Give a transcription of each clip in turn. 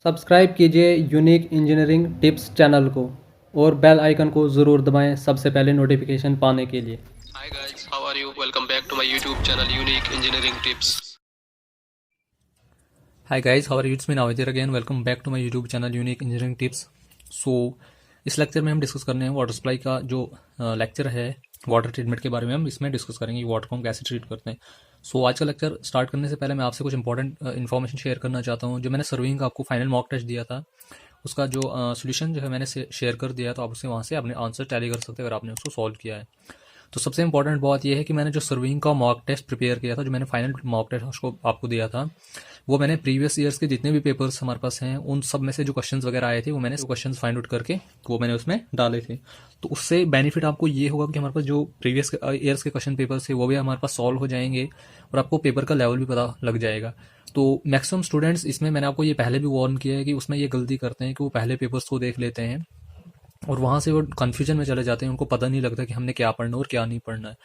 Subscribe कीजिए unique engineering tips channel को और बेल आइकन को ज़रूर दबाएं सबसे पहले नोटिफिकेशन पाने के लिए। Hi guys, how are you? Welcome back to my YouTube channel Unique Engineering Tips. Hi guys, how are you? It's me Navidir again. Welcome back to my YouTube channel Unique Engineering Tips. So इस lecture में हम discuss करने हैं water supply का जो lecture है water treatment के बारे में हम इसमें डिस्कस करेंगे वाटर को हम कैसे ट्रीट करते हैं। सो आज का लेक्चर स्टार्ट करने से पहले मैं आपसे कुछ इंपॉर्टेंट इन्फॉर्मेशन शेयर करना चाहता हूँ। जो मैंने सर्विंग का आपको फाइनल मॉक टेस्ट दिया था उसका जो सोल्यूशन जो है मैंने शेयर कर दिया, तो आप उसे वहाँ से अपने आंसर टैली कर सकते हैं अगर आपने उसको सॉल्व किया है। तो सबसे इंपॉर्टेंट बात यह है कि मैंने जो सर्विंग का मॉक टेस्ट प्रिपेयर किया था, जो मैंने फाइनल मॉक टेस्ट उसको आपको दिया था, वो मैंने प्रीवियस ईयर्स के जितने भी पेपर्स हमारे पास हैं उन सब में से जो क्वेश्चंस वगैरह आए थे वो मैंने क्वेश्चंस फाइंड आउट करके वो मैंने उसमें डाले थे। तो उससे बेनिफिट आपको ये होगा कि हमारे पास जो प्रीवियस ईयर्स के क्वेश्चन पेपर्स थे वो भी हमारे पास सॉल्व हो जाएंगे और आपको पेपर का लेवल भी पता लग जाएगा। तो मैक्सिमम स्टूडेंट्स इसमें मैंने आपको ये पहले भी वार्न किया है कि उसमें ये गलती करते हैं कि वो पहले पेपर्स को देख लेते हैं और वहाँ से वो कन्फ्यूजन में चले जाते हैं, उनको पता नहीं लगता कि हमने क्या पढ़ना और क्या नहीं पढ़ना है।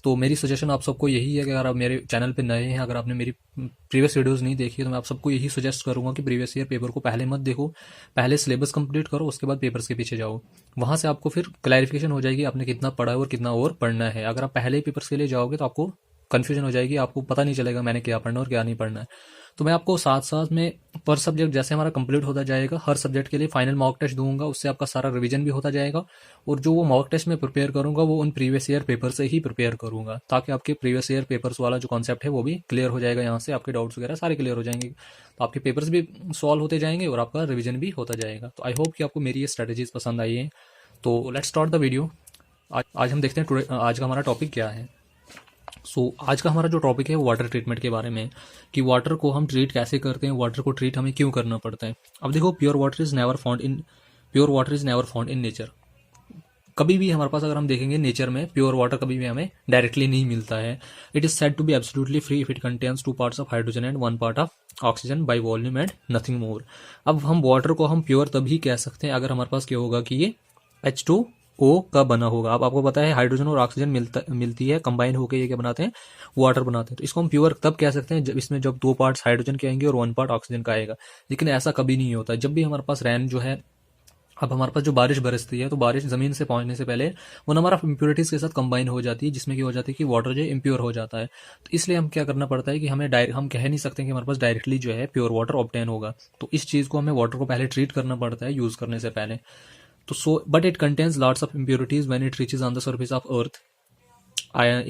तो मेरी सजेशन आप सबको यही है कि अगर आप मेरे चैनल पे नए हैं, अगर आपने मेरी प्रीवियस वीडियोस नहीं देखी है, तो मैं आप सबको यही सजेस्ट करूंगा कि प्रीवियस ईयर पेपर को पहले मत देखो, पहले सिलेबस कंप्लीट करो, उसके बाद पेपर्स के पीछे जाओ। वहाँ से आपको फिर क्लैरिफिकेशन हो जाएगी आपने कितना पढ़ा है और कितना और पढ़ना है। अगर आप पहले ही पेपर्स के लिए जाओगे तो आपको कन्फ्यूजन हो जाएगी, आपको पता नहीं चलेगा मैंने क्या पढ़ना और क्या नहीं पढ़ना है। तो मैं आपको साथ साथ में पर सब्जेक्ट जैसे हमारा कंप्लीट होता जाएगा, हर सब्जेक्ट के लिए फाइनल मॉक टेस्ट दूंगा, उससे आपका सारा रिवीजन भी होता जाएगा और जो वो मॉक टेस्ट में प्रिपेयर करूंगा वो उन प्रीवियस ईयर पेपर से ही प्रिपेयर करूंगा, ताकि आपके प्रीवियस ईयर पेपर्स वाला जो कॉन्सेप्ट है वो भी क्लियर हो जाएगा। यहाँ से आपके डाउट्स वगैरह सारे क्लियर हो जाएंगे, तो आपके पेपर्स भी सॉल्व होते जाएंगे और आपका रिविजन भी होता जाएगा। तो आई होप कि आपको मेरी ये स्ट्रेटेजीज पसंद आई है। तो लेट्स स्टार्ट द वीडियो। आज हम देखते हैं आज का हमारा टॉपिक क्या है। आज का हमारा जो टॉपिक है वो वाटर ट्रीटमेंट के बारे में, कि वाटर को हम ट्रीट कैसे करते हैं, वाटर को ट्रीट हमें क्यों करना पड़ता है। अब देखो, pure water is never found in nature. कभी भी हमारे पास अगर हम देखेंगे नेचर में प्योर वाटर कभी भी हमें डायरेक्टली नहीं मिलता है। It is said to be absolutely free if it contains 2 parts of hydrogen and 1 part of oxygen by volume and nothing more. अब हम वाटर को हम प्योर तभी कह सकते हैं अगर हमारे पास क्या होगा कि ये H2O का बना होगा। अब आपको पता है हाइड्रोजन और ऑक्सीजन मिलती है, कंबाइन होकर ये क्या बनाते हैं, वाटर बनाते हैं। तो इसको हम प्योर तब कह सकते हैं जब इसमें जब 2 पार्ट्स हाइड्रोजन के आएंगे और 1 पार्ट ऑक्सीजन का आएगा। लेकिन ऐसा कभी नहीं होता। जब भी हमारे पास रेन जो है, अब हमारे पास जो बारिश बरसती है तो बारिश जमीन से पहुंचने से पहले वो हमारा इंप्योरिटीज के साथ कंबाइन हो जाती है, जिसमें क्या हो जाती है कि वाटर जो है इम्प्योर हो जाता है। तो इसलिए हम क्या करना पड़ता है कि हम कह नहीं सकते कि हमारे पास डायरेक्टली जो है प्योर वाटर ऑब्टेन होगा। तो इस चीज को हमें वाटर को पहले ट्रीट करना पड़ता है यूज करने से पहले। तो but it contains lots of impurities when it reaches on the surface of earth.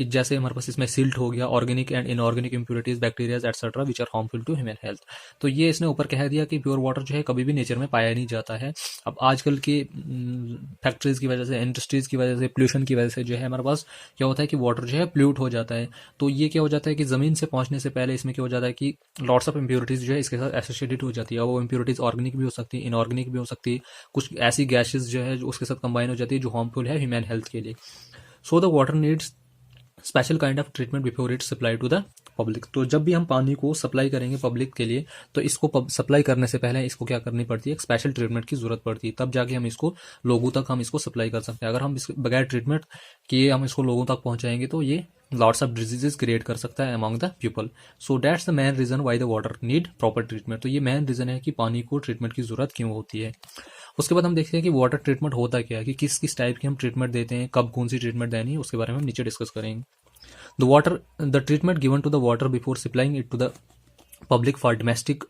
जैसे हमारे पास इसमें सिल्ट हो गया, organic and inorganic impurities, bacterias etcetera which are harmful to human health. तो ये इसने ऊपर कह दिया कि प्योर वाटर जो है कभी भी नेचर में पाया नहीं जाता है। अब आजकल की फैक्ट्रीज की वजह से, इंडस्ट्रीज की वजह से, पोल्यूशन की वजह से जो है हमारे पास क्या होता है कि वाटर जो है प्ल्यूट हो जाता है। तो ये क्या हो जाता है कि जमीन से पहुंचने से पहले इसमें क्या हो जाता है कि लॉट्स ऑफ इंप्योरिटीज जो है इसके साथ एसोसिएटेड हो जाती है। वो इंप्योरिटीज ऑर्गेनिक भी हो सकती है, इनऑर्गेनिक भी हो सकती है, कुछ ऐसी गैसेज जो है जो उसके साथ कंबाइन हो जाती है जो हार्मफुल है ह्यूमन हेल्थ के लिए। So the water needs special kind of treatment before it supply to the public. तो जब भी हम पानी को सप्लाई करेंगे पब्लिक के लिए, तो इसको सप्लाई करने से पहले इसको क्या करनी पड़ती है, एक स्पेशल ट्रीटमेंट की जरूरत पड़ती है, तब जाके हम इसको लोगों तक हम इसको सप्लाई कर सकते हैं। अगर हम बगैर ट्रीटमेंट किए हम इसको लोगों तक पहुंचाएंगे तो ये लॉट्स ऑफ डिजीजेस क्रिएट कर सकता है among the people. So that's the main reason why the water need proper treatment. तो ये मेन रीजन है कि पानी को ट्रीटमेंट की जरूरत क्यों होती है। उसके बाद हम देखते हैं कि वाटर ट्रीटमेंट होता क्या है, कि किस किस टाइप की हम ट्रीटमेंट देते हैं, कब कौन सी ट्रीटमेंट देनी है, उसके बारे में हम नीचे डिस्कस करेंगे। The treatment given to the water before supplying it to the public for domestic,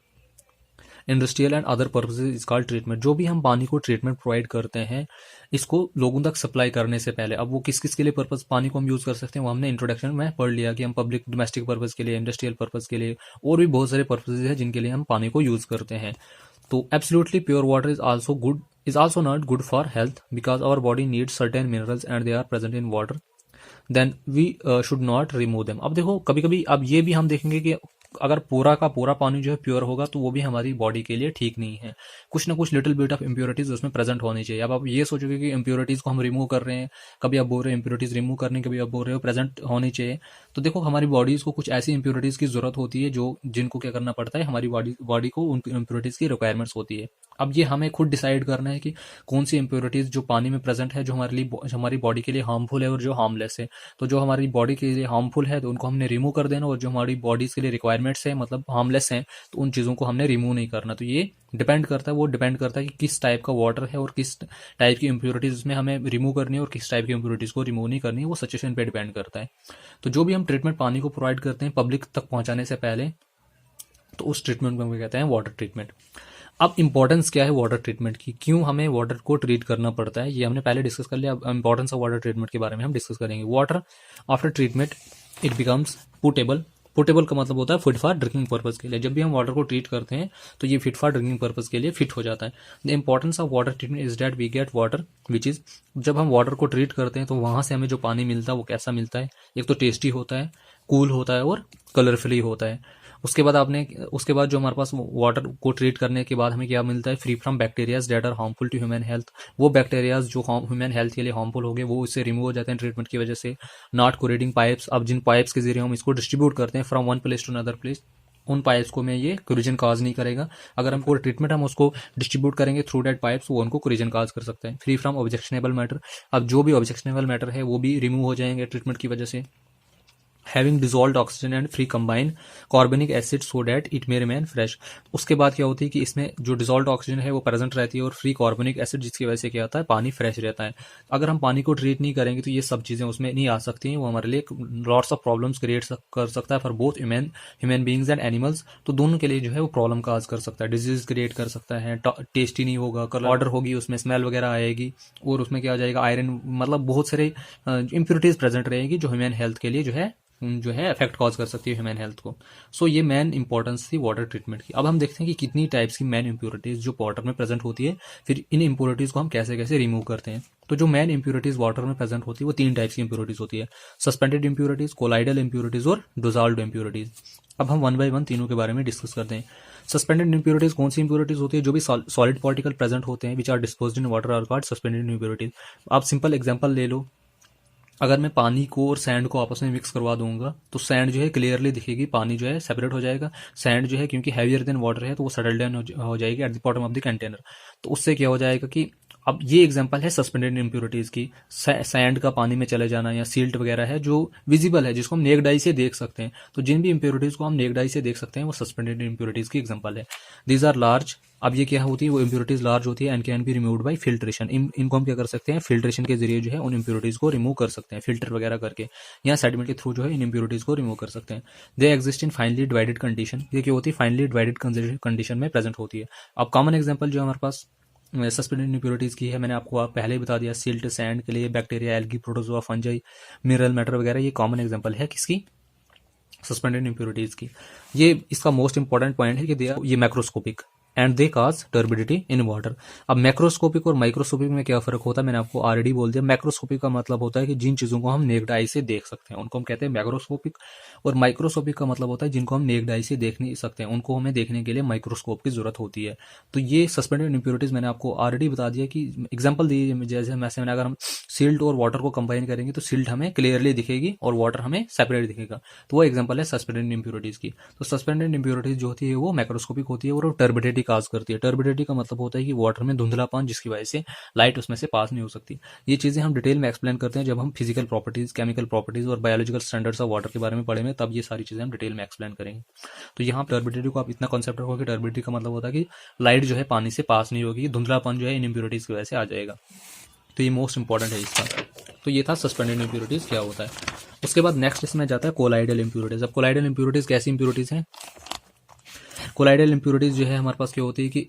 industrial and other purposes is called treatment. जो भी हम पानी को ट्रीटमेंट प्रोवाइड करते हैं इसको लोगों तक सप्लाई करने से पहले, अब वो किस किस के लिए पर्पस पानी को हम यूज कर सकते हैं वो हमने इंट्रोडक्शन में पढ़ लिया कि हम पब्लिक डोमेस्टिक पर्पज के लिए, इंडस्ट्रियल पर्पज के लिए और भी बहुत सारे पर्पसेज हैं जिनके लिए हम पानी को यूज करते हैं। तो absolutely pure water is also not good for health because our body needs certain minerals and they are present in water, then we should not remove them. अब देखो, कभी कभी अब ये भी हम देखेंगे कि अगर पूरा का पूरा पानी जो है प्योर होगा तो वो भी हमारी बॉडी के लिए ठीक नहीं है। कुछ ना कुछ लिटिल बिट ऑफ इम्प्योरिटीज उसमें प्रेजेंट होनी चाहिए। अब आप ये सोचोगे कि इम्प्योरिटीज को हम रिमूव कर रहे हैं, कभी आप बोल रहे हो इम्प्योरिटीज रिमूव करने, कभी आप बोल रहे हो प्रेजेंट होनी चाहिए। तो देखो, हमारी बॉडीज को कुछ ऐसी इम्प्योरिटीज की जरूरत होती है जिनको क्या करना पड़ता है, हमारी बॉडी को उन इम्प्योरिटीज की रिक्वायरमेंट्स होती है। अब ये हमें खुद डिसाइड करना है कि कौन सी इम्प्योरिटीज़ जो पानी में प्रेजेंट है जो हमारे लिए हमारी बॉडी के लिए हार्मफुल है और जो हार्मलेस है। तो जो हमारी बॉडी के लिए हार्मफुल है तो उनको हमने रिमूव कर देना, और जो हमारी बॉडीज़ के लिए रिक्वायरमेंट्स है मतलब हार्मलेस हैं तो उन चीज़ों को हमने रिमूव नहीं करना। तो ये डिपेंड करता है कि किस टाइप का वाटर है और किस टाइप की इम्प्योरिटीज़ उसमें हमें रिमूव करनी है और किस टाइप की इम्प्योरिटीज़ को रिमूव नहीं करनी है, वो सिचुएशन पे डिपेंड करता है। तो जो भी हम ट्रीटमेंट पानी को प्रोवाइड करते हैं पब्लिक तक पहुंचाने से पहले, तो उस ट्रीटमेंट को हम कहते हैं वाटर ट्रीटमेंट। अब इंपॉर्टेंस क्या है वाटर ट्रीटमेंट की, क्यों हमें वाटर को ट्रीट करना पड़ता है, ये हमने पहले डिस्कस कर लिया। अब इंपॉर्टेंस ऑफ वाटर ट्रीटमेंट के बारे में हम डिस्कस करेंगे। Water after treatment it becomes portable. Portable का मतलब होता है फिट फॉर ड्रिंकिंग पर्पज के लिए। जब भी हम वाटर को ट्रीट करते हैं तो ये फिट फॉर ड्रिंकिंग पर्पज के लिए फिट हो जाता है। The importance of water treatment is that we get water which is, जब हम वाटर को ट्रीट करते हैं तो वहां से हमें जो पानी मिलता है वो कैसा मिलता है, एक तो टेस्टी होता है, कूल होता है और कलरफुली होता है। उसके बाद जो हमारे पास वाटर को ट्रीट करने के बाद हमें क्या मिलता है, free from bacterias that are harmful to human health. वो बैक्टीरियाज जो ह्यूमन हेल्थ के लिए हार्मफुल हो गए वो इससे रिमूव हो जाते हैं ट्रीटमेंट की वजह से। नॉट कोरेडिंग पाइप्स, अब जिन पाइप्स के जरिए हम इसको डिस्ट्रीब्यूट करते हैं from one place to another place, उन पाइप्स को में ये कोरिजन काज नहीं करेगा। अगर हम पूरा ट्रीटमेंट हम उसको डिस्ट्रीब्यूट करेंगे थ्रू डेट पाइप्स, वो उनको कोरिजन काज कर सकते हैं। फ्री फ्रॉम ऑब्जेक्शनेबल मैटर, अब जो भी ऑब्जेक्शनेबल मैटर है वो भी रिमूव हो जाएंगे ट्रीटमेंट की वजह से। Having dissolved oxygen and free combine कार्बनिक acid so that it may remain fresh. उसके बाद क्या होती है कि इसमें जो डिजॉल्व्ड ऑक्सीजन है वो प्रेजेंट रहती है और फ्री कार्बनिक एसिड, जिसकी वजह से क्या होता है पानी फ्रेश रहता है। अगर हम पानी को ट्रीट नहीं करेंगे तो ये सब चीज़ें उसमें नहीं आ सकती हैं, वो हमारे लिए लॉट्स ऑफ प्रॉब्लम्स क्रिएट कर सकता है for both human beings and animals. तो दोनों के लिए जो है वो प्रॉब्लम काज कर सकता है, डिजीज क्रिएट कर सकता है, टेस्टी नहीं होगा, कलर ऑर्डर होगी, उसमें स्मेल वगैरह आएगी, और उसमें क्या हो जाएगा आयरन, मतलब बहुत सारे इम्प्योरिटीज प्रेजेंट रहेगी जो ह्यूमन हेल्थ के लिए जो है इफेक्ट कॉज कर सकती है ह्यूमन हेल्थ को। सो ये मेन इंपॉर्टेंस थी वाटर ट्रीटमेंट की। अब हम देखते हैं कि कितनी टाइप्स की मेन इंप्योरिटीज जो वाटर में प्रेजेंट होती है, फिर इन इंप्योरिटीज को हम कैसे कैसे रिमूव करते हैं। तो जो मेन इंप्योरिटीज वाटर में प्रेजेंट होती है वो 3 टाइप्स की इंप्योरिटीज होती है, सस्पेंडेड इंप्योरिटीज, कोलाइडल इंप्योरिटीज और डिसॉल्व्ड इंप्योरिटीज। अब हम 1 बाय 1 तीनों के बारे में डिस्कस करते हैं। सस्पेंडेड इंप्योरिटीज कौन सी इंप्योरिटीज होती है, जो भी सॉलिड पार्टिकल प्रेजेंट होते हैं which are disposed in water are called suspended impurities. आप सिंपल एग्जांपल ले लो, अगर मैं पानी को और सैंड को आपस में मिक्स करवा दूंगा तो सैंड जो है क्लियरली दिखेगी, पानी जो है सेपरेट हो जाएगा। सैंड जो है क्योंकि हैवियर देन वाटर है तो वो सेटल डाउन हो जाएगी at the bottom of the container. तो उससे क्या हो जाएगा कि अब ये एग्जांपल है सस्पेंडेड इंप्योरिटीज की, सैंड का पानी में चले जाना या सिल्ट वगैरह है जो विजिबल है, जिसको हम नेक्ड आई से देख सकते हैं। तो जिन भी इंप्योरिटीज को हम नेक्ड आई से देख सकते हैं वो सस्पेंडेड इंप्योरिटीज की एग्जांपल है। दीज आर लार्ज, अब ये क्या होती है, वो इंप्योरिटीज लार्ज होती है and can be removed by filtration. इनको हम क्या कर सकते हैं, फिल्ट्रेशन के जरिए जो है उन इंप्योरिटीज को रिमूव कर सकते हैं, फिल्टर वगैरह करके या सेडिमेंट के थ्रू जो है इन इंप्योरिटीज को रिमूव कर सकते हैं। They exist in finally divided condition, ये क्या होती है फाइनली डिवाइडेड कंडीशन में प्रेजेंट होती है। अब कॉमन एग्जांपल जो हमारे पास सस्पेंडेड इंप्योरिटीज की है, मैंने आपको पहले ही बता दिया, सिल्ट, सैंड के लिए bacteria, algae, protozoa, fungi, mineral matter वगैरह, ये कॉमन एग्जांपल है किसकी, सस्पेंडेड इंप्योरिटीज की। ये इसका मोस्ट इंपॉर्टेंट पॉइंट है कि ये macroscopic and they cause turbidity in water. अब मैक्रोस्कोपिक और माइक्रोस्कोपिक में क्या फर्क होता है, मैंने आपको ऑलरेडी बोल दिया। मैक्रोस्कोपिक का मतलब होता है कि जिन चीजों को हम नेक्ड आई से देख सकते हैं उनको हम कहते हैं मैक्रोस्कोपिक, और माइक्रोस्कोपिक का मतलब होता है जिनको हम नेक्ड आई से देख नहीं सकते हैं, उनको हमें देखने के लिए माइक्रोस्कोप की जरूरत होती है। तो ये सस्पेंडेड इंप्योरिटीज मैंने आपको ऑलरेडी बता दिया कि एग्जाम्पल दी, जैसे मैंने अगर हम सिल्ट और वाटर को कंबाइन करेंगे तो सिल्ट हमें क्लियरली दिखेगी और वाटर हमें सेपरेट दिखेगा। तो वो एग्जाम्पल है सस्पेंडेड इंप्योरिटीज की। तो सस्पेंडेड इंप्योरिटीज जो होती है वो मैक्रोस्कोपिक होती है और वो टर्बिडिटी काज करती है। टर्बिडिटी का मतलब होता है कि वाटर में धुंधलापन, जिसकी वजह से लाइट उसमें से पास नहीं हो सकती। ये चीजें हम डिटेल में एक्सप्लेन करते हैं जब हम फिजिकल प्रॉपर्टीज, केमिकल प्रॉपर्टीज और बायोलॉजिकल स्टैंडर्ड्स ऑफ वाटर के बारे में पढ़ेंगे, तब ये सारी चीजें हम डिटेल में एक्सप्लेन करेंगे। तो यहाँ टर्बिडिटी को आप इतना कॉन्सेप्ट रखो कि टर्बिडिटी का मतलब होता है कि लाइट जो है पानी से पास नहीं होगी, धुंधलापन जो है इन इंप्योरिटीज की वजह से आ जाएगा। तो ये मोस्ट इंपॉर्टेंट है इसका। तो ये था सस्पेंडेड इंप्योरिटीज क्या होता है। उसके बाद नेक्स्ट इसमें जाता है कोलाइडल इंप्योरिटीज। अब कोलाइडल इंप्योरिटीज कैसी इंप्योरिटीज हैं, कोलाइडल इंप्योरिटीज जो है हमारे पास क्या होती है कि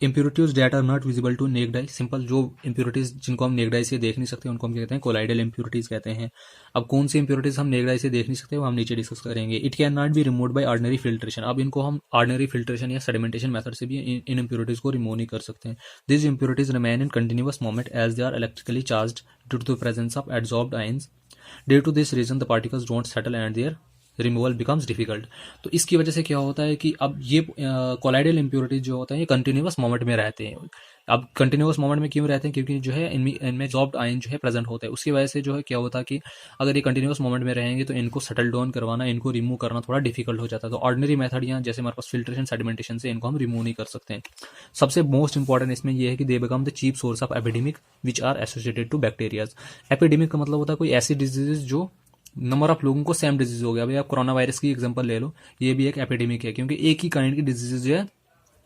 impurities that are not visible to naked eye. Simple, जो इंप्योरिटीज जिनको हम नेक्ड आई से देख नहीं सकते उनको हम कहते हैं कोलाइडल इंप्योरिटीज कहते हैं। अब कौन सी इंप्योरिटीज हम नेक्ड आई से देख नहीं सकते वो हम नीचे डिस्कस करेंगे। It can not be removed by ordinary filtration. अब इनको हम ऑर्डिनरी फिल्ट्रेशन या सेडिमेंटेशन मेथड से भी इन इंप्योरिटीज को रिमूव नहीं कर सकते हैं। This impurities remain in continuous moment as they are electrically charged due to the presence of adsorbed ions. Due to this reason the particles don't settle and their removal becomes difficult. तो इसकी वजह से क्या होता है कि अब ये कोलाइडल इंप्योरिटीज जो होता है ये कंटिन्यूअस मोमेंट में रहते हैं। अब कंटिन्यूअस मोमेंट में क्यों रहते हैं, क्योंकि जो है इनमें एब्जॉर्ब्ड आयन जो है प्रेजेंट होता है, उसकी वजह से जो है क्या होता है कि अगर ये कंटिन्यूअस मोमेंट में रहेंगे तो इनको सेटल डाउन करवाना, इनको रिमूव करना थोड़ा डिफिकल्ट हो जाता है। तो ऑर्डिनरी मेथड या जैसे हमारे पास फिल्ट्रेशन सेडिमेंटेशन से इनको हम रिमूव नहीं कर सकते हैं। सबसे मोस्ट इंपॉर्टेंट इसमें यह है कि they become the cheap source of epidemic which are associated to bacterias. Epidemic का मतलब होता है कोई ऐसी डिजीज जो नंबर ऑफ लोगों को सेम डिजीज हो गया। अभी आप कोरोना वायरस की एग्जांपल ले लो, ये भी एक एपिडेमिक है, क्योंकि एक ही काइंड की डिजीज जो है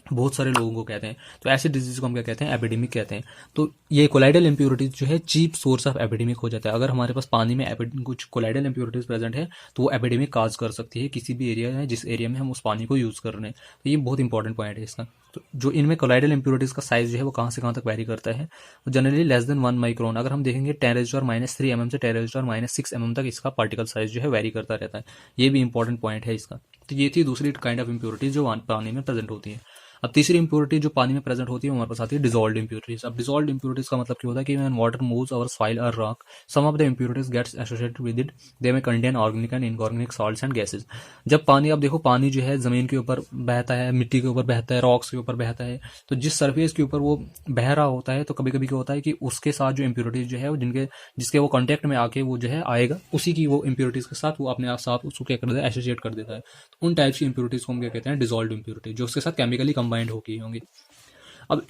बहुत सारे लोगों को कहते हैं, तो ऐसे डिजीज को हम क्या कहते हैं, एपिडेमिक कहते हैं। तो ये कोलाइडल इंप्योरिटीज जो है चीप सोर्स ऑफ एपिडेमिक हो जाता है। अगर हमारे पास पानी में कुछ कोलाइडल इंप्योरिटीज प्रेजेंट है तो वो एपिडेमिक काज कर सकती है किसी भी एरिया है जिस एरिया में हम उस पानी को यूज कर रहे हैं। तो ये बहुत इंपॉर्टेंट पॉइंट है इसका। तो जो इनमें कोलाइडल इंप्योरिटीज का साइज जो है वो कहाँ से कहाँ तक वेरी करता है, जनरली लेस देन 1 माइक्रोन। अगर हम देखेंगे 10⁻³ mm से 10⁻6 mm तक इसका पार्टिकल साइज जो है वेरी करता रहता है। ये भी इंपॉर्टेंट पॉइंट है इसका। तो ये थी दूसरी काइंड ऑफ इंप्योरिटीज जो पानी में प्रेजेंट होती है। अब तीसरी इंप्योरिटी जो पानी में प्रेजेंट होती है हमारे पास आती है डिसॉल्व्ड इंप्योरिटीज। अब डिसॉल्व्ड इंप्योरिटीज का मतलब क्या होता है कि when water moves over soil और rock some of the impurities gets associated with it, they may contain organic and inorganic salts and gases. जब पानी, अब देखो पानी जो है जमीन के ऊपर बहता है, मिट्टी के ऊपर बहता है, रॉक्स के ऊपर बहता है, तो जिस सरफेस के ऊपर वो बह रहा होता है तो कभी कभी क्या होता है कि उसके साथ जो इंप्योरिटीज जो है जिसके वो कॉन्टेक्ट में आके वो जो है आएगा, उसी की वो इंप्योरिटीज के साथ वो अपने आप साथ उसको क्या कर देता है, एसोसिएट कर देता है। तो उन टाइप्स की इंप्योरिटीज को हम क्या कहते हैं, डिसॉल्व्ड इंप्योरिटी, जो उसके साथ केमिकली कंबाइंड होंगी। अब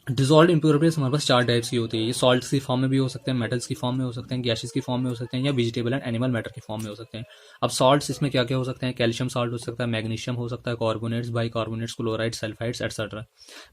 डिसॉल्व्ड इंप्योरिटीज हमारे पास 4 टाइप्स की होती है। ये सॉल्ट्स की फॉर्म में भी हो सकते हैं, मेटल्स की फॉर्म में हो सकते हैं, गैसेस की फॉर्म में हो सकते हैं, या वेजिटेबल एंड एनिमल मैटर की फॉर्म में हो सकते हैं। अब सॉल्ट्स इसमें क्या क्या हो सकते हैं, कैल्शियम सॉल्ट हो सकता है, मैग्नीशियम हो सकता है, carbonates, bicarbonates, chloride, sulphides etcetera.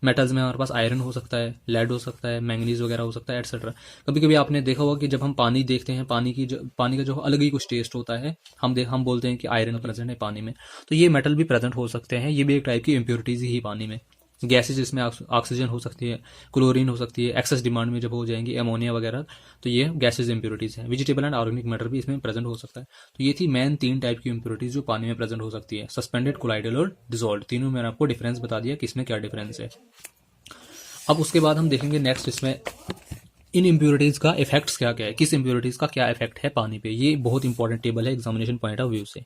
Metals में हमारे पास आयरन हो सकता है, लेड हो सकता है, मैंगनीज वगैरह हो सकता है एटसेट्रा। कभी कभी आपने देखा होगा कि जब हम पानी देखते हैं, पानी का जो अलग ही कुछ टेस्ट होता है, हम बोलते हैं कि आयरन प्रेजेंट है पानी में, तो ये मेटल भी प्रेजेंट हो सकते हैं। ये भी एक टाइप की इंप्योरिटीज ही पानी में। गैसेज इसमें ऑक्सीजन हो सकती है, क्लोरीन हो सकती है, एक्सेस डिमांड में जब हो जाएंगी एमोनिया वगैरह, तो ये गैसेज इंप्योरिटीज हैं। वेजिटेबल एंड ऑर्गेनिक मैटर भी इसमें प्रेजेंट हो सकता है। तो ये थी मेन 3 टाइप की इंप्योरिटीज जो पानी में प्रेजेंट हो सकती है, सस्पेंडेड, कोलाइडल और डिसॉल्व्ड। तीनों में मैंने आपको डिफरेंस बता दिया कि इसमें क्या डिफरेंस है। अब उसके बाद हम देखेंगे नेक्स्ट इसमें इन इंप्योरिटीज का इफेक्ट्स क्या क्या है, किस इंप्योरिटीज का क्या इफेक्ट है पानी पे। ये बहुत इंपॉर्टेंट टेबल है एग्जामिनेशन पॉइंट ऑफ व्यू से,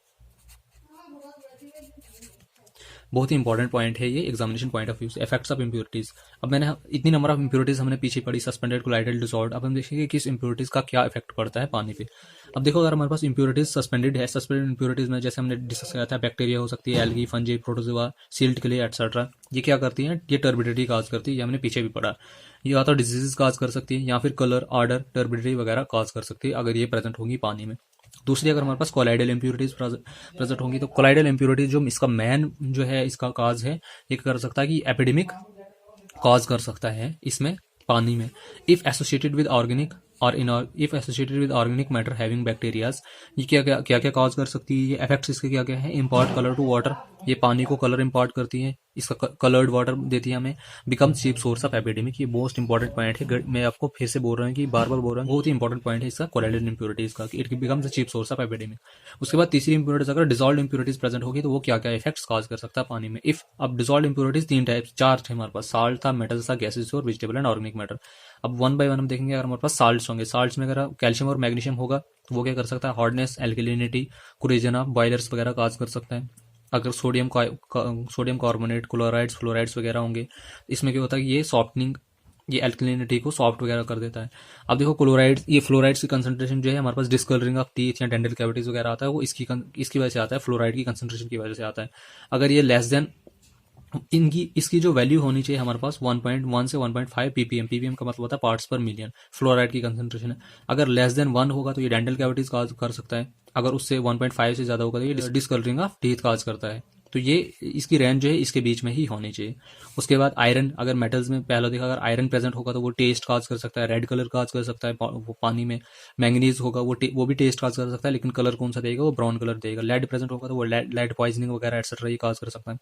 बहुत ही इंपॉर्टेंट पॉइंट है ये एग्जामिनेशन पॉइंट ऑफ व्यू से, इफेक्ट्स ऑफ इंप्योरिटीज। अब मैंने इतनी नंबर ऑफ इंप्योरिटीज हमने पीछे पढ़ी, सस्पेंडेड, कोलाइडल, डिसॉल्व्ड। अब हम देखेंगे किस इंप्योरिटीज का क्या इफेक्ट पड़ता है पानी पे। अब देखो, अगर हमारे पास इंप्योरिटीज सस्पेंडेड है, सस्पेंडेड इंप्योरिटीज में जैसे हमने डिस्कस किया था, बैक्टीरिया हो सकती है, algae, fungi, protozoa, silt clay etcetera. ये क्या करती है, ये टर्बिडिटी काज करती है, ये हमने पीछे भी पढ़ा। ये या तो डिजीज काज कर सकती है या फिर कलर, ऑर्डर, टर्बिडिटी वगैरह काज कर सकती है अगर ये प्रेजेंट होंगी पानी में। दूसरी, अगर हमारे पास कोलाइडल इंप्योरिटीज प्रेजेंट होंगी तो कोलाइडल इंप्योरिटीज जो इसका मेन जो है इसका काज है, ये कर सकता है कि एपिडेमिक कॉज कर सकता है इसमें पानी में, इफ एसोसिएटेड विद ऑर्गेनिक और if associated with organic matter having bacterias. ये क्या कॉज कर सकती है, ये इफेक्ट्स इसके क्या क्या है, इम्पोर्ट कलर टू वाटर, ये पानी को कलर इम्पोर्ट करती है, इसका कलर्ड वाटर देती है हमें, become cheap source of epidemic. ये मोस्ट इंपॉर्टेंट पॉइंट है, मैं आपको फिर से बोल रहा हूँ कि बार बार बोल रहा हूँ, बहुत ही इंपॉर्टेंट पॉइंट है इसका कोलाइडल इंप्योरिटीज का, it becomes cheap source of epidemic. उसके बाद तीसरी इंप्योरिटीज, अगर डिसॉल्व्ड इंप्योरिटीज प्रेजेंट होगी तो वो क्या क्या इफेक्ट्स कॉज कर सकता है पानी में। इफ अब डिसॉल्व्ड इंप्योरिटीज 4 थे हमारे पास, साल्ट था, मेटल्स था, गैसेज और वेजिटेबल एंड ऑर्गेनिक मैटर। अब 1 बाय 1 हम देखेंगे। अगर हमारे पास साल्ट्स होंगे, साल्ट्स में अगर कैल्शियम और मैग्नीशियम होगा तो वो क्या कर सकता है, हार्डनेस, एल्कलिनिटी, कोरेजन ऑफ बॉयलर्स वगैरह काज कर सकता है। अगर सोडियम कार्बोनेट, क्लोराइड्स, फ्लोराइड्स वगैरह होंगे, इसमें क्या होता है कि ये सॉफ्टनिंग, ये एल्कलिनिटी को सॉफ्ट वगैरह कर देता है। अब देखो क्लोराइड्स, ये फ्लोराइड्स की कंसंट्रेशन जो है हमारे पास डिस्कलरिंग ऑफ टीथ या डेंटल कैविटीज वगैरह आता है, वो इसकी वजह से आता है, फ्लोराइड की कंसंट्रेशन की वजह से आता है। अगर ये लेस देन इसकी जो वैल्यू होनी चाहिए हमारे पास 1.1 से 1.5 ppm, ppm का मतलब होता है पार्ट्स पर मिलियन, फ्लोराइड की कंसंट्रेशन है। अगर लेस देन 1 होगा तो ये डेंटल कैविटीज काज कर सकता है, अगर उससे 1.5 से ज्यादा होगा तो ये डिस्कलरिंग ऑफ टीथ काज करता है। तो ये इसकी रेंज जो है इसके बीच में ही होनी चाहिए। उसके बाद आयरन, अगर मेटल्स में पहला देखा, अगर आयरन प्रेजेंट होगा तो वो टेस्ट काज कर सकता है, रेड कलर काज कर सकता है वो पानी में। मैंगनीज होगा वो भी टेस्ट काज कर सकता है, लेकिन कलर कौन सा देगा, वो ब्राउन कलर देगा। लेड प्रेजेंट होगा तो वो लेड पॉइजनिंग वगैरह एटसेट्रा ये काज कर सकता है।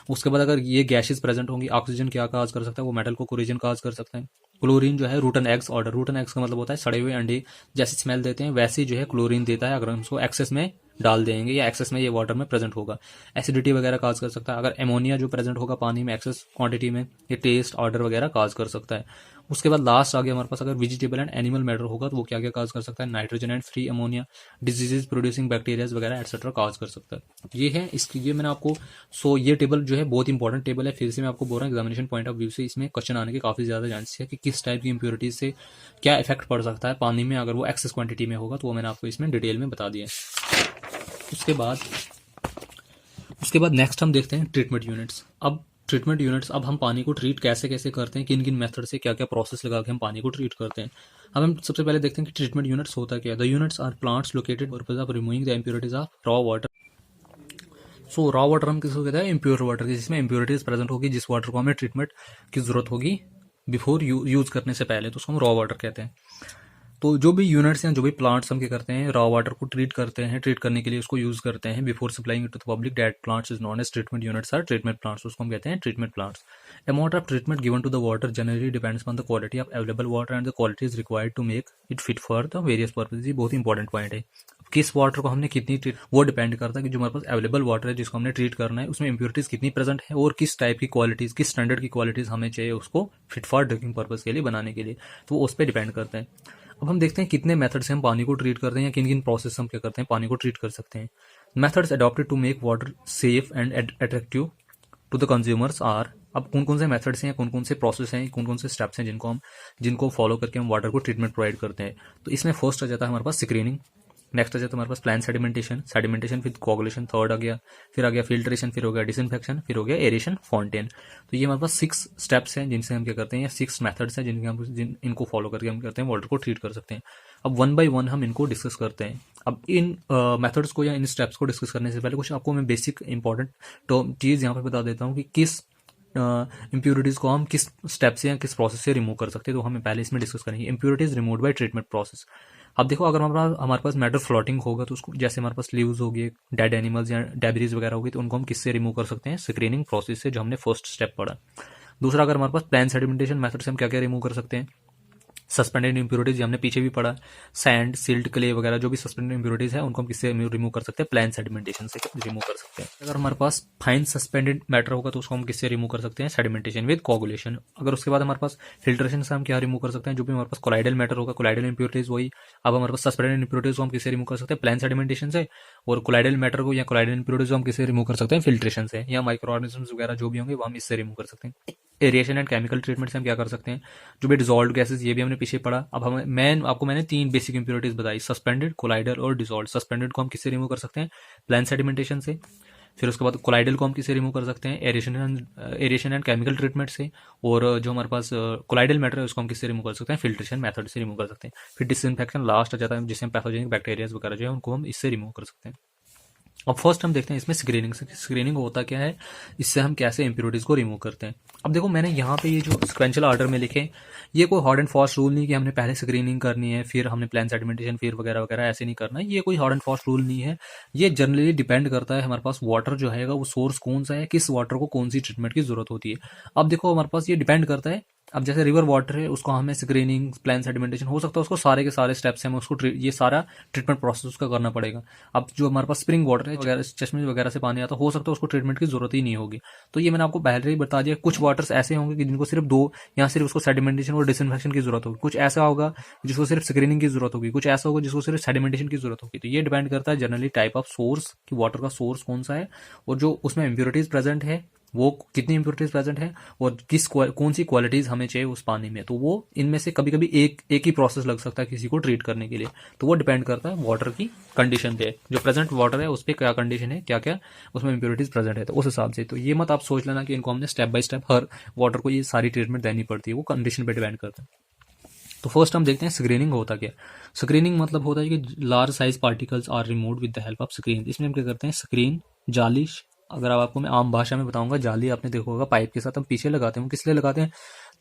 उसके बाद अगर ये गैसेज प्रेजेंट होंगी, ऑक्सीजन क्या काज कर सकता है, वो मेटल को कोरिजन काज कर सकता है। क्लोरीन जो है routine eggs order, routine eggs का मतलब होता है सड़े हुए अंडे जैसे स्मेल देते हैं, वैसे जो है क्लोरीन देता है अगर हम उसको एक्सेस में डाल देंगे या एक्सेस में ये वाटर में प्रेजेंट होगा। एसिडिटी वगैरह काज कर सकता है। अगर एमोनिया जो प्रेजेंट होगा पानी में एक्सेस क्वांटिटी में, ये टेस्ट, ऑर्डर वगैरह काज कर सकता है। उसके बाद लास्ट आ गया हमारे पास, अगर वेजिटेबल एंड एनिमल मैटर होगा तो वो क्या क्या काज कर सकता है, nitrogen and free ammonia, diseases producing bacterias वगैरह एटसेट्रा काज कर सकता है। ये है इसकी, ये मैंने आपको, सो ये टेबल जो है बहुत इंपॉर्टेंट टेबल है। फिर से मैं आपको बोल रहा हूँ एग्जामिनेशन पॉइंट ऑफ व्यू से इसमें क्वेश्चन आने के काफी ज्यादा चांसेस है कि किस टाइप की इंप्योरिटीज से क्या इफेक्ट पड़ सकता है पानी में अगर वो एक्सेस क्वांटिटी में होगा, तो वो मैंने आपको इसमें डिटेल में बता दिया है। उसके बाद नेक्स्ट हम देखते हैं ट्रीटमेंट यूनिट्स। अब ट्रीटमेंट यूनिट्स, अब हम पानी को ट्रीट कैसे कैसे करते हैं, किन किन मेथड से क्या क्या प्रोसेस लगा के हम पानी को ट्रीट करते हैं। अब हम सबसे पहले देखते हैं कि ट्रीटमेंट यूनिट्स होता क्या है। The units are plants located purpose of removing the impurities of raw water. So raw water हम किसको कहते हैं, इम्प्योर वाटर, जिसमें इम्प्योरिटीज प्रेजेंट होगी, जिस वाटर को हमें ट्रीटमेंट की जरूरत होगी बिफोर यूज करने से पहले, तो उसको हम रॉ वाटर कहते हैं। तो जो भी यूनिट्स हैं, जो भी प्लांट्स हम क्या करते हैं, रॉ वाटर को ट्रीट करते हैं, ट्रीट करने के लिए उसको यूज करते हैं before supplying to the public, that plants is known as treatment units are treatment plants, उसको हम कहते हैं treatment plants. Amount of treatment given to the water generally depends on the quality of available water and the quality is required to make it fit for the various purpose. ये बहुत important point है, किस water को हमने कितनी treat, वो depend करता है कि जो हमारे पास अवेलेबल वाटर है जिसको हमने ट्रीट करना है उसमें इंप्योरिटीज कितनी प्रेजेंट है और किस टाइप की क्वालिटीज, किस स्टैंडर्ड की क्वालिटीज हमें चाहिए उसको फिट फॉर ड्रिंकिंग पर्पज के लिए बनाने के लिए, तो वो उस पर डिपेंड करते हैं। अब हम देखते हैं कितने मेथड से हम पानी को ट्रीट करते हैं या किन किन प्रोसेस हम क्या करते हैं पानी को ट्रीट कर सकते हैं। Methods adopted to make water safe and attractive to the consumers are. अब कौन कौन से मेथड्स हैं, कौन कौन से प्रोसेस हैं, कौन कौन से स्टेप्स हैं जिनको फॉलो करके हम वाटर को ट्रीटमेंट प्रोवाइड करते हैं। तो इसमें फर्स्ट आ जाता है हमारे पास स्क्रीनिंग, नेक्स्ट आ जाता है हमारे पास plain sedimentation with coagulation, third आ गया, फिर आ गया फिल्ट्रेशन, फिर हो गया डिसइंफेक्शन, फिर हो गया एरेशन फाउंटेन। तो ये हमारे पास 6 स्टेप्स हैं जिनसे हम क्या करते हैं, या 6 मेथड्स हैं इनको फॉलो करके हम करते हैं वाटर को ट्रीट कर सकते हैं। अब 1 बाय 1 हम इनको डिस्कस करते हैं। अब इन मेथड्स को या इन स्टेप्स को डिस्कस करने से पहले कुछ आपको मैं बेसिक इंपॉर्टेंट चीज़ यहाँ पे बता देता हूँ कि किस इम्प्योरिटीज को हम किस स्टेप से या किस प्रोसेस से रिमूव कर सकते हैं। तो हमें पहले इसमें डिस्कस करेंगे impurities remove by treatment process. अब देखो, अगर हमारे पास मैटर फ्लोटिंग होगा तो उसको, जैसे हमारे पास लीव्स हो गए, डेड एनिमल्स या डेब्रीज वगैरह होगी, तो उनको हम किससे रिमूव कर सकते हैं, स्क्रीनिंग प्रोसेस से, जो हमने फर्स्ट स्टेप पढ़ा। दूसरा, अगर हमारे पास प्लान सेडिमेंटेशन मेथड से हम क्या क्या रिमूव कर सकते हैं, सस्पेंडेड इंप्योरिटीज हमने पीछे भी पढ़ा, सैंड, सिल्ट, क्ले वगैरह जो भी सस्पेंडेड इंप्योरिटीज है उनको हम किससे रिमूव कर सकते हैं, प्लान सेडिमेंटेशन से रिमूव कर सकते हैं। अगर हमारे पास फाइन सस्पेंडेड मैटर होगा तो उसको हम किससे रिमूव कर सकते हैं, सेडिमेंटेशन विद कोगुलेशन। अगर उसके बाद हमारे पास फिल्ट्रेशन से हम क्या रिमूव कर सकते हैं, जो भी हमारे पास कोलाइडल मैटर होगा, कोलाइडल इंप्योरिटीज वही। अब हमारे पास सस्पेंडेड इंप्योरिटीज को हम किससे रिमूव कर सकते हैं, प्लान सेडिमेंटेशन से, और कोलाइडल मैटर को या कोलाइडल इंप्योरिटीज को हम किससे रिमूव कर सकते हैं, फिल्ट्रेशन से, या माइक्रो ऑर्गेनिजम्स वगैरह जो भी होंगे वो हम इससे रिमूव कर सकते हैं। एरिएशन एंड केमिकल ट्रीटमेंट से हम क्या कर सकते हैं, जो भी डिसॉल्व्ड गैसेस, ये भी हमने पीछे पढ़ा। अब मैंने 3 बेसिक इंप्योरिटीज बताई, सस्पेंडेड, कोलाइडल और डिसॉल्व्ड। सस्पेंडेड को हम किससे रिमूव कर सकते हैं, प्लान सेडिमेंटेशन से। फिर उसके बाद कोलाइडल को हम किससे रिमूव कर सकते हैं, एरिएशन एंड केमिकल ट्रीटमेंट से। और जो हमारे पास कोलाइडल मैटर है उसको हम किससे रिमूव कर सकते हैं, फिल्ट्रेशन मेथड से रिमूव कर सकते हैं। फिर डिसइंफेक्शन लास्ट आ जाता है, जिससे हम पैथोजेनिक बैक्टीरियाज वगैरह जो है उनको हम इससे रिमूव कर सकते हैं। अब फर्स्ट हम देखते हैं इसमें स्क्रीनिंग। स्क्रीनिंग होता क्या है, इससे हम कैसे इंप्योरिटीज को रिमूव करते हैं। अब देखो, मैंने यहाँ पे ये जो सिक्वेंशियल ऑर्डर में लिखे, ये कोई हार्ड एंड फास्ट रूल नहीं कि हमने पहले स्क्रीनिंग करनी है फिर हमने प्लान सेडिमेंटेशन फिर वगैरह वगैरह, ऐसे नहीं करना है। ये कोई हार्ड एंड फास्ट रूल नहीं है। ये जनरली डिपेंड करता है हमारे पास वाटर जो है वो सोर्स कौन सा है, किस वाटर को कौन सी ट्रीटमेंट की जरूरत होती है। अब देखो, हमारे पास ये डिपेंड करता है। अब जैसे रिवर वाटर है, उसको हमें स्क्रीनिंग, प्लान सेडिमेंटेशन, हो सकता है उसको सारे के सारे स्टेप्स हैं, हमें उसको ये सारा ट्रीटमेंट प्रोसेस उसका करना पड़ेगा। अब जो हमारे पास स्प्रिंग वाटर है वगैरह, चश्मे वगैरह से पानी आता, हो सकता है उसको ट्रीटमेंट की जरूरत ही नहीं होगी। तो ये मैंने आपको पहले ही बता दिया। कुछ वाटर्स ऐसे होंगे कि जिनको सिर्फ 2 या सिर्फ उसको सेडिमेंटेशन और डिसइंफेक्शन की जरूरत होगी, कुछ ऐसा होगा जिसको सिर्फ स्क्रीनिंग की जरूरत होगी, कुछ ऐसा होगा जिसको सिर्फ सेडिमेंटेशन की जरूरत होगी। तो ये डिपेंड करता है जनरली टाइप ऑफ सोर्स, कि वाटर का सोर्स कौन सा है और जो उसमें इंप्योरिटीज प्रेजेंट है वो कितनी इंप्योरिटीज प्रेजेंट है और कौन सी क्वालिटीज हमें चाहिए उस पानी में। तो वो इनमें से कभी कभी एक ही प्रोसेस लग सकता है किसी को ट्रीट करने के लिए। तो वो डिपेंड करता है वाटर की कंडीशन पे, जो प्रेजेंट वाटर है उस पर क्या कंडीशन है, क्या क्या उसमें इंप्योरिटीज प्रेजेंट है, तो उस हिसाब से। तो ये मत आप सोच लेना कि इनको हमने step by step her water को ये सारी ट्रीटमेंट देनी पड़ती है, वो कंडीशन पे डिपेंड करता है। तो फर्स्ट हम देखते हैं स्क्रीनिंग होता क्या। स्क्रीनिंग मतलब होता है कि large size particles are removed with the help of screen. इसमें हम क्या करते हैं, स्क्रीन, जाली, अगर आपको मैं आम भाषा में बताऊंगा, जाली आपने देखा होगा पाइप के साथ हम पीछे लगाते हैं। किस लिए लगाते हैं,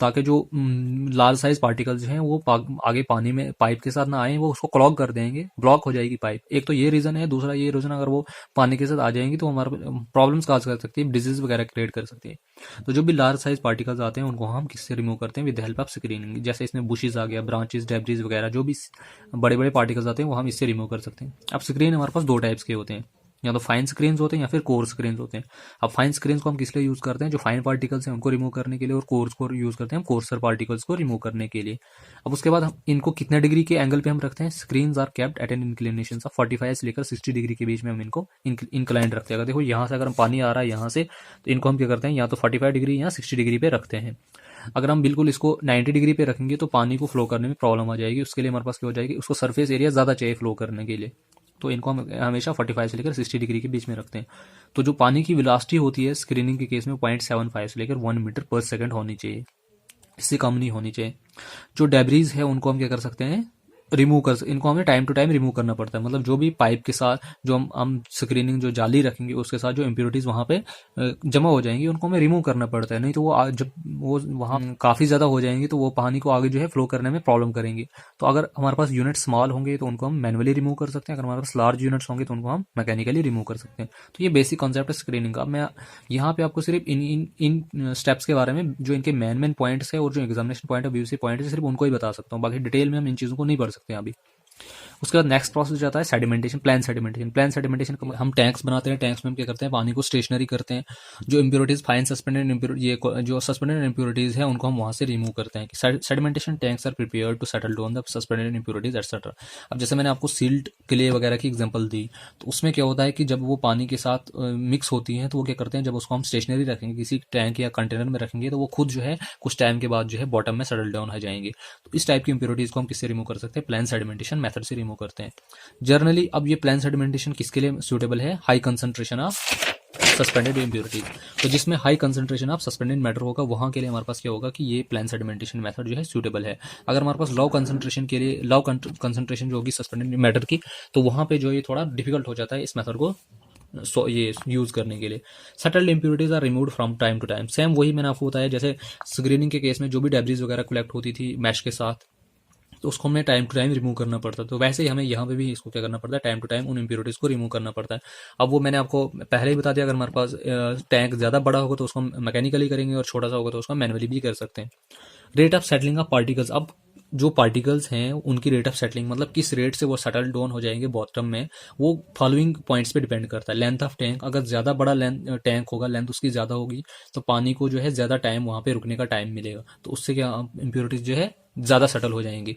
ताकि जो लार्ज साइज पार्टिकल्स हैं वो आगे पानी में पाइप के साथ ना आए, वो उसको क्लॉग कर देंगे, ब्लॉक हो जाएगी पाइप। एक तो ये रीजन है। दूसरा ये रीजन, अगर वो पानी के साथ आ जाएंगी तो हमारे प्रॉब्लम्स काज कर सकती है, डिजीज वगैरह क्रिएट कर सकती है। तो जो भी लार्ज साइज पार्टिकल्स आते हैं उनको हम किससे रिमूव करते हैं, with the help of screening. जैसे इसमें बुशेज आ गया, ब्रांचेस, डेब्रीज वगैरह, जो भी बड़े बड़े पार्टिकल्स आते हैं वो हम इससे रिमूव कर सकते हैं। अब स्क्रीन हमारे पास 2 टाइप्स के होते हैं। या तो फाइन स्क्रीन्स होते हैं या फिर कोर्स स्क्रीन्स होते हैं। अब फाइन स्क्रीन्स को हम किस लिए यूज़ करते हैं, जो फाइन पार्टिकल्स हैं उनको रिमूव करने के लिए, और कोर्स को यूज़ करते हैं हम कोर्सर पार्टिकल्स को रिमूव करने के लिए। अब उसके बाद हम इनको कितने डिग्री के एंगल पे हम रखते हैं, screens are kept at an inclination of 45 से लेकर 60 डिग्री के बीच में हम इनको इंक्लाइंड रखते हैं। अगर देखो यहाँ से अगर पानी आ रहा है यहाँ से, तो इनको हम क्या करते हैं, या तो 45 डिग्री या 60 डिग्री पे रखते हैं। अगर हम बिल्कुल इसको 90 डिग्री पे रखेंगे तो पानी को फ्लो करने में प्रॉब्लम आ जाएगी। उसके लिए हमारे पास क्या हो जाएगी, उसको सरफेस एरिया ज़्यादा चाहिए फ्लो करने के लिए, तो इनको हम हमेशा 45 से लेकर 60 डिग्री के बीच में रखते हैं। तो जो पानी की वेलोसिटी होती है स्क्रीनिंग के केस में 0.75 से लेकर 1 मीटर पर सेकंड होनी चाहिए, इससे कम नहीं होनी चाहिए। जो डेब्रीज है उनको हम क्या कर सकते हैं, रिमूव कर, इनको हमें टाइम टू टाइम रिमूव करना पड़ता है। मतलब जो भी पाइप के साथ जो हम स्क्रीनिंग जो जाली रखेंगे उसके साथ जो इम्प्योरिटीज वहाँ पे जमा हो जाएंगी उनको हमें रिमूव करना पड़ता है, नहीं तो वो जब वो वहाँ काफ़ी ज़्यादा हो जाएंगी तो वो पानी को आगे जो है फ्लो करने में प्रॉब्लम करेंगी। तो अगर हमारे पास यूनिट स्मॉल होंगे तो उनको हम मैनुअली रिमूव कर सकते हैं, अगर हमारे पास लार्ज यूनिट्स होंगे तो उनको हम मैकेनिकली रिमूव कर सकते हैं। तो ये बेसिक कॉन्सेप्ट है स्क्रीनिंग का। मैं यहाँ पे आपको सिर्फ इन स्टेप्स के बारे में जो इनके मेन पॉइंट्स है और जो एग्जामिनेशन पॉइंट ऑफ व्यू से पॉइंट है सिर्फ उनको ही बता सकता हूँ, बाकी डिटेल में हम इन चीज़ों को नहीं पढ़ सकते अभी। उसके बाद नेक्स्ट प्रोसेस जाता है sedimentation, plan sedimentation. Plan sedimentation हम टैंक्स बनाते हैं, टैंक्स में हम क्या करते हैं, पानी को स्टेशनरी करते हैं। जो इम्प्योरिटीज फाइन सस्पेंडेड ये जो सस्पेंडेड इम्प्योरिटीज है उनको हम वहां से रिमूव करते हैं। Sedimentation tanks are prepare to settle down the suspended impurities etcetera. अब जैसे मैंने आपको सील्ड क्ले वगैरह की एग्जांपल दी, तो उसमें क्या होता है कि जब वो पानी के साथ मिक्स होती हैं तो वो क्या करते हैं, जब उसको हम स्टेशनरी रखेंगे किसी टैंक या कंटेनर में रखेंगे तो वो खुद जो है कुछ टाइम के बाद जो है बॉटम में सेटल डाउन हो जाएंगे। तो इस टाइप की इम्प्योरिटीज को हम किससे रिमूव कर सकते हैं, प्लान सेडिमेंटेशन मेथड से रिमूव करते हैं जनरली। अब ये प्लान सेडिमेंटेशन किसके लिए सूटेबल है, high concentration of suspended impurities. तो जिसमें high concentration of suspended matter होगा वहां के लिए हमारे पास क्या होगा कि ये प्लान सेडिमेंटेशन मेथड जो है सूटेबल है। अगर हमारे पास लो कंसंट्रेशन के लिए लो कंसंट्रेशन जो होगी सस्पेंडेड मैटर की, तो वहां पे जो ये थोड़ा डिफिकल्ट हो जाता है इस मेथड को ये यूज करने के लिए। Settled impurities are removed from time to time. Same वही मैंने आपको बताया, जैसे स्क्रीनिंग के केस में जो भी डेब्रीज वगैरह कलेक्ट होती थी मैश के साथ, तो उसको हमें टाइम टू टाइम रिमूव करना पड़ता है। तो वैसे ही हमें यहाँ पे भी इसको क्या करना पड़ता है, टाइम टू टाइम उन इम्प्योरिटीज को रिमूव करना पड़ता है। अब वो मैंने आपको पहले ही बता दिया, अगर हमारे पास टैंक ज़्यादा बड़ा होगा तो उसको हम मैकेनिकली करेंगे और छोटा सा होगा तो उसको मैनुअली भी कर सकते हैं। Rate of settling of particles. अब जो पार्टिकल्स हैं उनकी रेट ऑफ सेटलिंग, मतलब किस रेट से वो सेटल डाउन हो जाएंगे बॉटम में, वो फॉलोइंग पॉइंट्स पे डिपेंड करता है। लेंथ ऑफ टैंक, अगर ज़्यादा बड़ा टैंक होगा, लेंथ उसकी ज़्यादा होगी तो पानी को जो है ज़्यादा टाइम वहाँ पे रुकने का टाइम मिलेगा, तो उससे क्या इम्प्योरिटीज जो है ज़्यादा सेटल हो जाएंगी।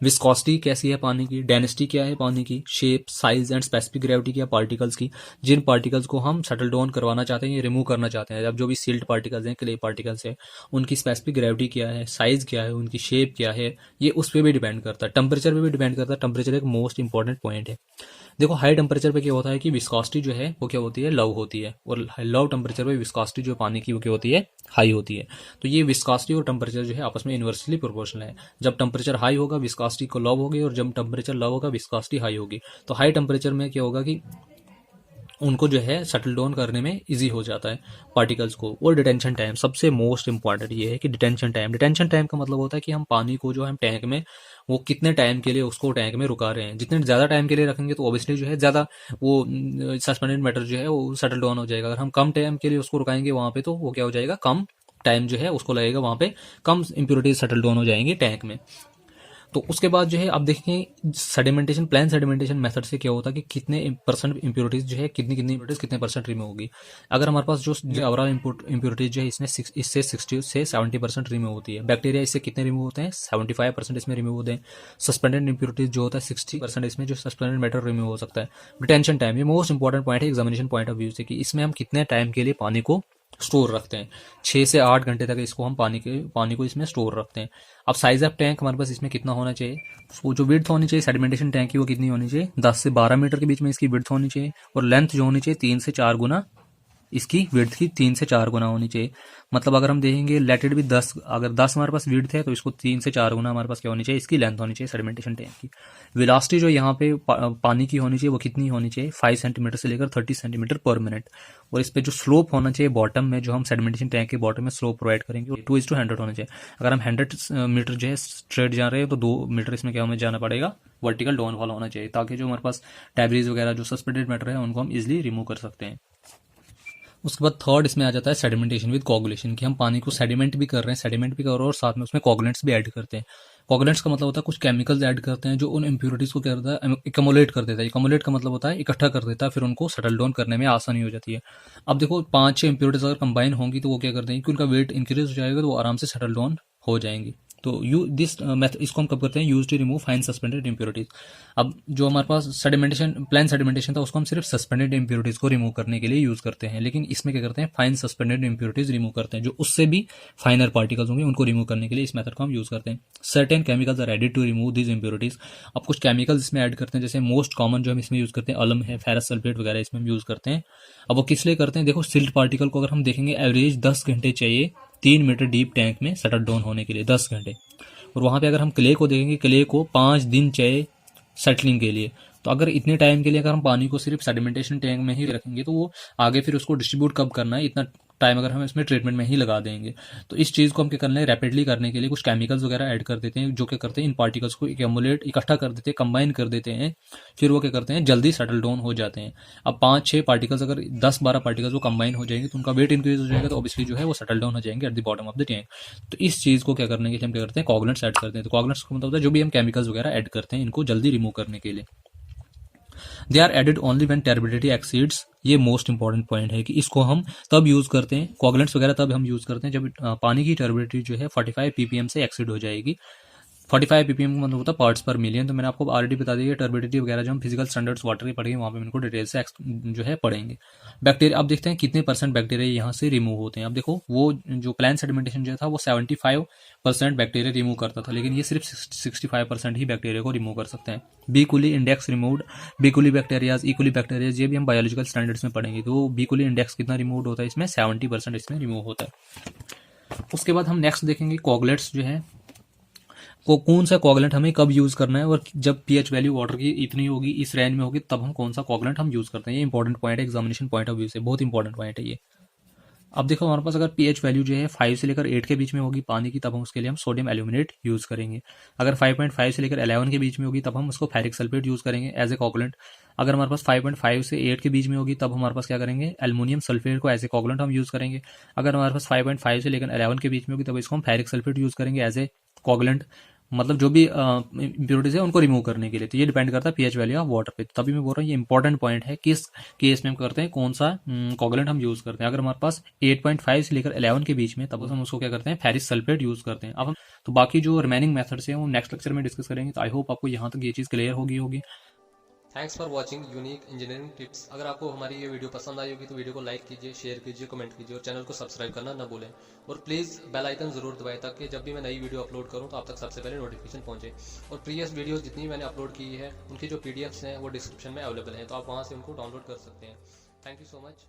विस्कोसिटी कैसी है पानी की, डेंसिटी क्या है पानी की, shape, size and specific gravity क्या पार्टिकल्स की, जिन पार्टिकल्स को हम सेटल डाउन करवाना चाहते हैं या रिमूव करना चाहते हैं। अब जो भी सिल्ट पार्टिकल्स हैं, क्ले पार्टिकल्स हैं, उनकी स्पेसिफिक ग्रेविटी क्या है, साइज क्या है, उनकी शेप क्या है, ये उस पर भी डिपेंड करता है। टेम्परेचर पे भी डिपेंड करता है। टेम्परेचर एक मोस्ट इंपॉर्टेंट पॉइंट है। देखो हाई टेम्परेचर पे क्या होता है कि विस्कोसिटी जो है वो क्या होती है, लव होती है, और लो टेम्परेचर पे विस्कोसिटी जो पानी की वो क्या होती है, हाई होती है। तो ये विस्कोसिटी और टेम्परेचर जो है आपस में इन्वर्सली प्रोपोर्शनल है। जब टेम्परेचर हाई होगा विस्कोसिटी को लव होगी, और जब टेम्परेचर लव होगा विस्कोसिटी हाई होगी। तो हाई टेम्परेचर में क्या होगा कि उनको जो है सेटल डाउन करने में इजी हो जाता है पार्टिकल्स को। और डिटेंशन टाइम सबसे मोस्ट इंपॉर्टेंट ये है कि डिटेंशन टाइम। डिटेंशन टाइम का मतलब होता है कि हम पानी को जो हम टैंक में वो कितने टाइम के लिए उसको टैंक में रुका रहे हैं। जितने ज़्यादा टाइम के लिए रखेंगे तो ऑब्वियसली जो है ज़्यादा वो सस्पेंडेड मैटर जो है वो सेटल डाउन हो जाएगा। अगर हम कम टाइम के लिए उसको रुकाएंगे वहाँ पे तो वो क्या हो जाएगा, कम टाइम जो है उसको लगेगा, वहाँ पे कम इम्प्योरिटीज सेटल डाउन हो जाएंगी टैंक में। तो उसके बाद जो है आप देखें सेडिमेंटेशन, प्लान सेडिमेंटेशन मेथड से क्या होता है कि कितने परसेंट इम्प्योरिटीज जो है, कितनी इम्प्योरिटीज कितने परसेंट रिमूव होगी। अगर हमारे पास जो ओवरऑल इम्प्योरिटीज जो है इससे 60 से 70% रिमूव होती है। बैक्टीरिया इससे कितने रिमूव होते हैं, 75% इसमें रिमूव होते हैं। सस्पेंडेड इम्प्योरिटीज जो होता है 60% इसमें जो सस्पेंडेड मैटर रिमूव हो सकता है। डिटेंशन टाइम ये मोस्ट इंपॉर्टेंट पॉइंट है एग्जामिनेशन पॉइंट ऑफ व्यू से, कि इसमें हम कितने टाइम के लिए पानी को स्टोर रखते हैं। 6 से 8 घंटे तक इसको हम पानी को इसमें स्टोर रखते हैं। अब साइज ऑफ टैंक हमारे पास इसमें कितना होना चाहिए, वो जो विड्थ होनी चाहिए सेडिमेंटेशन टैंक की वो कितनी होनी चाहिए, 10 से 12 मीटर के बीच में इसकी विड्थ होनी चाहिए। और लेंथ जो होनी चाहिए 3 से 4 गुना, इसकी विड्थ की 3 से 4 गुना होनी चाहिए। मतलब अगर हम देखेंगे लेटेड भी 10, अगर 10 हमारे पास विड्थ है तो इसको 3 से 4 गुना हमारे पास क्या होनी चाहिए, इसकी लेंथ होनी चाहिए सेडिमेंटेशन टैंक की। वेलोसिटी जो यहाँ पे पानी की होनी चाहिए वो कितनी होनी चाहिए, 5 सेंटीमीटर से लेकर 30 सेंटीमीटर पर मिनट। और इस पर जो स्लोप होना चाहिए बॉटम में, जो हम सेडिमेंटेशन टैंक के बॉटम में स्लोप प्रोवाइड करेंगे 2:100 होना चाहिए। अगर हम 100 मीटर जो है स्ट्रेट जा रहे हैं तो 2 मीटर इसमें क्या हमें जाना पड़ेगा, वर्टिकल डाउनफॉल होना चाहिए, ताकि जो हमारे पास डेब्रीज वगैरह जो सस्पेंडेड मैटर है उनको हम इजिली रिमूव कर सकते हैं। उसके बाद थर्ड इसमें आ जाता है सेडिमेंटेशन विद कोगुलेशन, कि हम पानी को सेडिमेंट भी कर रहे हैं, सेडिमेंट भी कर रहे हैं और साथ में उसमें कोगुलेंट्स भी ऐड करते हैं। कोगुलेंट्स का मतलब होता है कुछ केमिकल्स ऐड करते हैं जो उन इम्प्योरिटीज़ को क्या करता है, एकमुलेट कर देता है। एकमुलेट का मतलब होता है इकट्ठा कर देता है, फिर उनको सेटल डाउन करने में आसानी हो जाती है। अब देखो 5-6 इम्प्योरिटीज़ अगर कंबाइन होंगी तो वो क्या करते हैं कि उनका वेट इंक्रीज हो जाएगा, तो वो आराम से सेटल डाउन हो जाएंगी। तो दिस मेथड इसको हम कब करते हैं, use to remove fine suspended impurities. अब जो हमारे पास सेडिमेंटेशन, प्लान सेडिमेंटेशन था, उसको हम सिर्फ सस्पेंडेड इम्प्योरिटीज को रिमूव करने के लिए यूज करते हैं, लेकिन इसमें क्या करते हैं, फाइन सस्पेंडेड इम्प्योरिटीज रिमूव करते हैं, जो उससे भी फाइनर पार्टिकल्स होंगे उनको रिमूव करने के लिए इस मेथड को हम यूज करते हैं। Certain chemicals are added to remove these impurities. अब कुछ केमिकल्स इसमें ऐड करते हैं, जैसे मोस्ट कॉमन जो हम इसमें यूज करते हैं अलम है, फेरस सल्फेट वगैरह इसमें हम यूज करते हैं। अब वो किस लिए करते हैं, देखो सिल्ट पार्टिकल को अगर हम देखेंगे एवरेज 10 घंटे चाहिए 3 मीटर डीप टैंक में सेटल डाउन होने के लिए, 10 घंटे। और वहाँ पे अगर हम क्ले को देखेंगे, क्ले को 5 दिन चाहिए सेटलिंग के लिए। तो अगर इतने टाइम के लिए अगर हम पानी को सिर्फ सेडिमेंटेशन टैंक में ही रखेंगे तो वो आगे फिर उसको डिस्ट्रीब्यूट कब करना है, इतना टाइम अगर हम इसमें ट्रीटमेंट में ही लगा देंगे। तो इस चीज़ को हम क्या करना है, रैपिडली करने के लिए कुछ केमिकल्स वगैरह ऐड कर देते हैं, जो क्या करते हैं इन पार्टिकल्स को एक्यूमुलेट, इकट्ठा कर देते हैं, कंबाइन कर देते हैं, फिर वो क्या करते हैं जल्दी सेटल डाउन हो जाते हैं। अब 5-6 पार्टिकल्स, अगर 10-12 पार्टिकल्स वो कंबाइन हो जाएंगे तो उनका वेट इंक्रीज हो जाएगा, तो ऑब्वियसली जो है वो सेटल डाउन हो जाएंगे at the bottom of the tank. तो इस चीज़ को क्या करने के लिए हम क्या करते हैं, कोगुलेंट्स ऐड करते हैं। तो कोगुलेंट्स का मतलब होता है जो भी हम केमिकल्स वगैरह ऐड करते हैं इनको जल्दी रिमूव करने के लिए। They are added only when turbidity exceeds, ये मोस्ट इंपॉर्टेंट पॉइंट है कि इसको हम तब यूज करते हैं, कोगुलेंट्स वगैरह तब हम यूज करते हैं जब पानी की टर्बिडिटी जो है 45 ppm से एक्सीड हो जाएगी। 45 ppm का मतलब होता है पार्ट्स पर मिलियन। तो मैंने आपको ऑलरेडी बता दिया टर्बिडिटी वगैरह जो हम फिजिकल स्टैंडर्ड्स वाटर के पढ़ेंगे वहाँ पे इनको डिटेल से जो है पढ़ेंगे। बैक्टीरिया, अब देखते हैं कितने % बैक्टीरिया यहाँ से रिमूव होते हैं। अब देखो वो जो प्लान सेडिमेंटेशन जो था वो 75% बैक्टीरिया रिमूव करता था, लेकिन ये सिर्फ 65% ही बैक्टीरिया को रिमूव कर सकते हैं। बी कुली इंडेक्स रिमूव्ड, बी कुली बैक्टीरियाज, ई कुली बैक्टीरियाज, ये भी हम बायोलॉजिकल स्टैंडर्ड्स में पढ़ेंगे। तो बी कुली इंडेक्स कितना रिमूव होता है इसमें, 70% इसमें रिमूव होता है। उसके बाद हम नेक्स्ट देखेंगे कोगुलेंट्स जो है को कौन सा कोगुलेंट हमें कब यूज करना है, और जब पीएच वैल्यू वाटर की इतनी होगी, इस रेंज में होगी, तब हम कौन सा कोगुलेंट हम यूज करते हैं। ये इंपॉर्टेंट पॉइंट है एग्जामिनेशन पॉइंट ऑफ व्यू से, बहुत इंपॉर्टेंट पॉइंट है ये। अब देखो हमारे पास अगर पीएच वैल्यू जो है 5 से लेकर 8 के बीच में होगी पानी की, तब हम उसके लिए हम सोडियम एल्यूमिनेट यूज करेंगे। अगर 5.5 से लेकर 11 के बीच में होगी तब हम उसको फेरिक सल्फेट यूज करेंगे एज ए कोगुलेंट। अगर हमारे पास 5.5 से 8 के बीच में होगी तब हमारे पास क्या करेंगे, एल्युमिनियम सल्फेट को एज ए कोगुलेंट हम यूज करेंगे। अगर हमारे पास 5.5 से लेकर 11 के बीच में होगी तब इसको हम फेरिक सल्फेट यूज करेंगे एज ए कोगुलेंट, मतलब जो भी इम्प्योरिटीज है उनको रिमूव करने के लिए। तो ये डिपेंड करता है पीएच वैल्यू ऑफ वाटर पे। तभी मैं बोल रहा हूँ ये इंपॉर्टेंट पॉइंट है, किस केस में हम करते हैं, कौन सा कोगुलेंट हम यूज करते हैं। अगर हमारे पास 8.5 से लेकर 11 के बीच में, तब हम उसको क्या करते हैं, फेरिक सल्फेट यूज करते हैं। अब हम तो बाकी जो रिमेनिंग मेथड्स हैं वो नेक्स्ट लेक्चर में डिस्कस करेंगे। तो आई होप आपको यहाँ तक ये चीज़ क्लियर होगी। Thanks for watching unique engineering tips. अगर आपको हमारी ये वीडियो पसंद आई होगी तो वीडियो को लाइक कीजिए, शेयर कीजिए, कमेंट कीजिए और चैनल को सब्सक्राइब करना ना भूलें। और प्लीज़ बेल आइकन ज़रूर दबाएं ताकि जब भी मैं नई वीडियो अपलोड करूं तो आप तक सबसे पहले नोटिफिकेशन पहुंचे। और प्रीवियस वीडियो जितनी मैंने अपलोड की है उनकी जो PDFs हैं वो डिस्क्रिप्शन में अवेलेबल हैं, तो आप वहाँ से उनको डाउनलोड कर सकते हैं। Thank you so much.